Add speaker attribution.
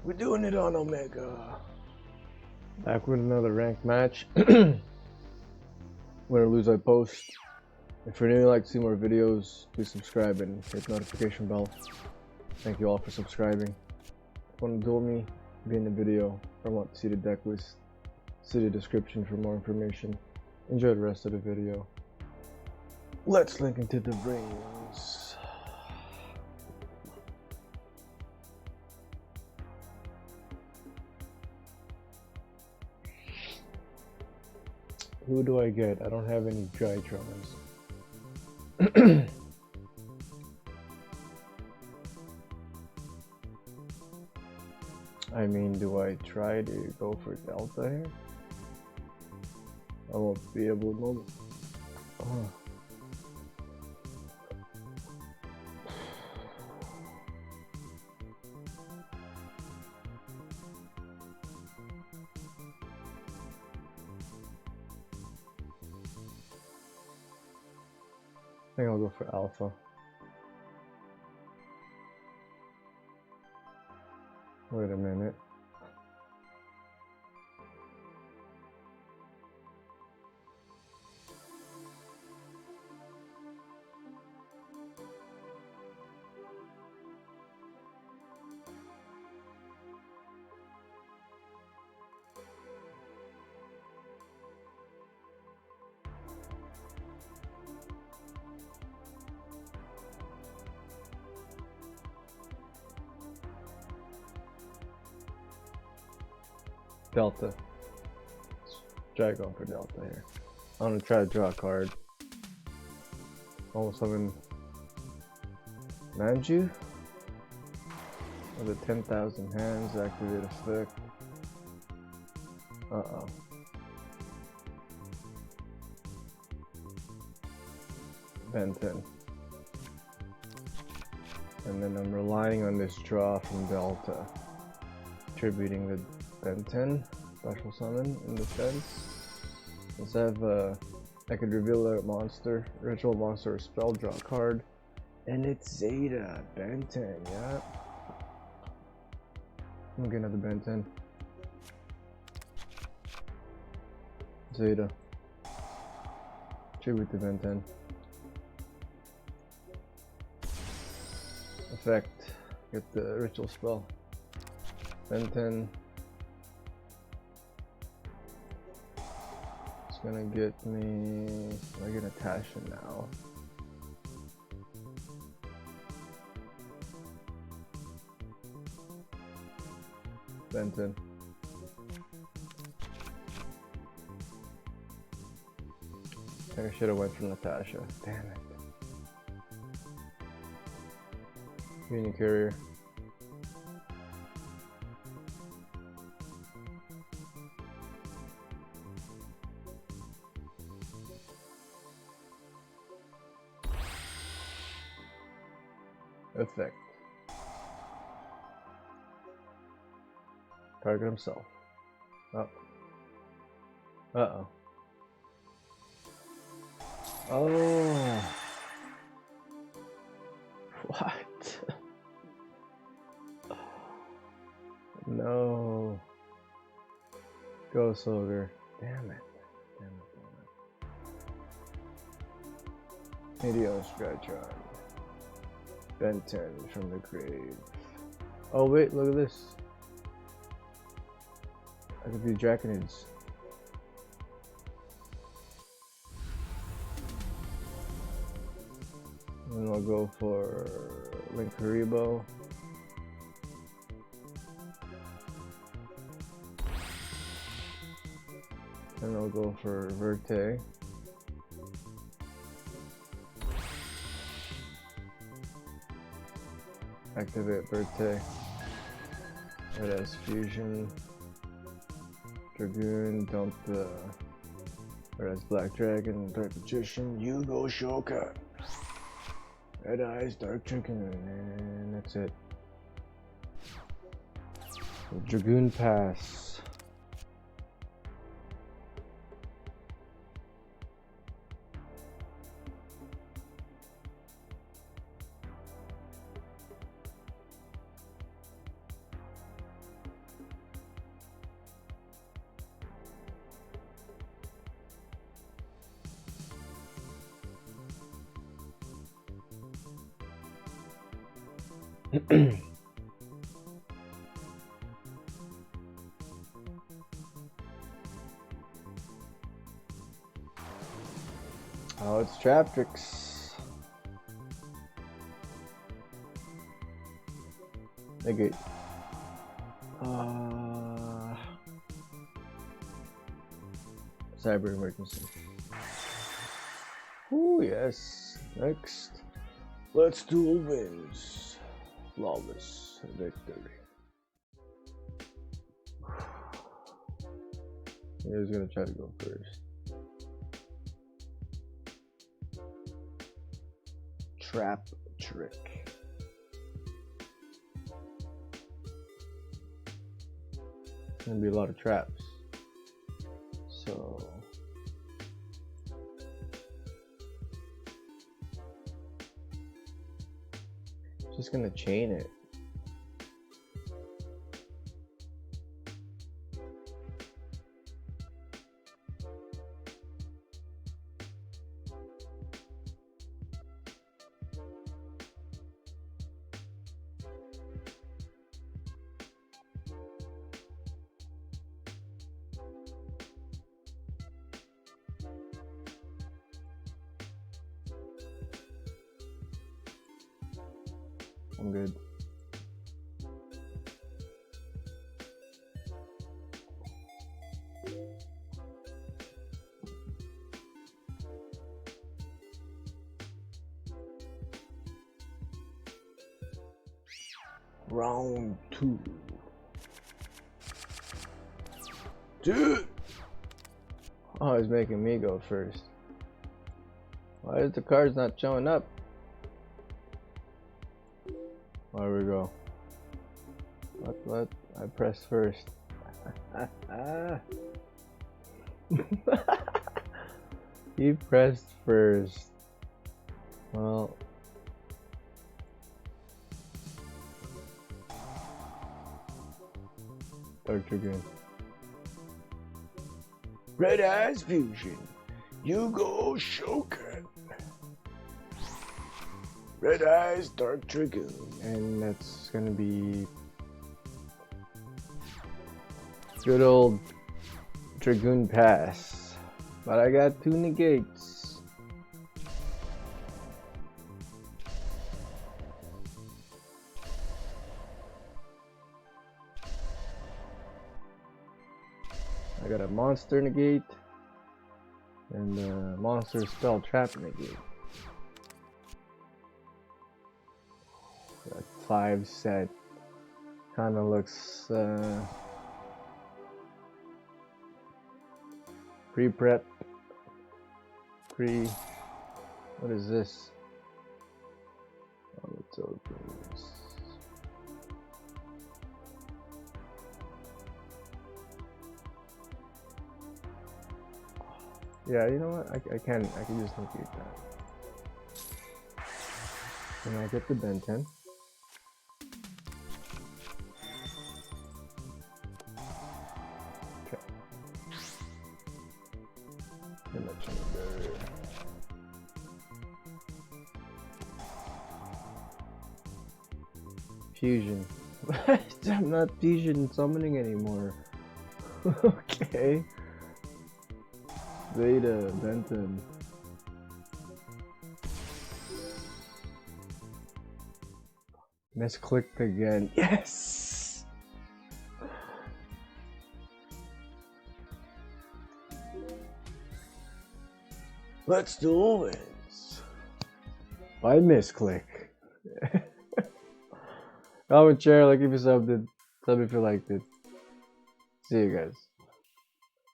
Speaker 1: We're doing it on Omega. Back with another ranked match. Win or lose, I post. If you're new and like to see more videos, please subscribe and hit the notification bell. Thank you all for subscribing. If you want to duel me, be in the video. If I want to see the deck list, see the description for more information. Enjoy the rest of the video. Let's link into the rings. Who do I get? I don't have any DRYTONs. I mean, do I try to go for Delta here? I won't be able to move. Oh. I think I'll go for Alpha. Wait a minute. Delta. Let's try going for Delta here. I'm gonna try to draw a card. Almost having Manju with a 10,000 hands, activate effect. Uh-oh. Ben-10. And then I'm relying on this draw from Delta. Attributing the Ben-10 special summon in defense. Since I could reveal a monster, ritual monster, or spell, draw a card, and it's Zeta Ben-10. Yeah, I'm gonna get another Ben-10. Zeta. Tribute to Ben-10. Effect. Get the ritual spell. Ben-10. It's gonna get me. I get Natasha now. Ben-10. I think I should have went for Natasha. Damn it. Union Carrier. Effect. Target himself. Oh. Uh-oh. Oh. What? No. Go Soldier. Damn it. Meteos Drytron. Ben-10 from the grave. Oh wait, look at this. I could be Draconids. And I'll go for Linkaribo. And I'll go for Verte. Activate Verte. It has Fusion. Dragoon, dump the. It has Black Dragon, Dark Magician, YGO Shoka. Red Eyes, Dark Dragoon, and that's it. So Dragoon pass. Oh, it's Traptrix. Negate. Cyber emergency. Oh yes. Next. Let's duel wins. Flawless victory. He's gonna try to go first. Trap trick. Gonna be a lot of traps. So just gonna chain it. I'm good. Round 2. Dude! Oh, he's making me go first. Why is the cards not showing up? There we go. What? I pressed first. He pressed first. Well. Dark Dragoon. Red Eyes Fusion. YGO Shokan. Red Eyes Dark Dragoon. And that's gonna be good old Dragoon Pass. But I got 2 negates. I got a monster negate and a monster spell trap negate. That 5 set kind of looks pre-prep, what is this? Oh, let's open this. Yeah, you know what? I can just negate that. And I get the Ben 10. Okay. Fusion. I'm not fusion summoning anymore. Okay. Veda, Benton. Misclicked again. Yes! Let's duel wins. By misclick. Comment, share, like if you subbed it. Sub if you liked it. See you guys.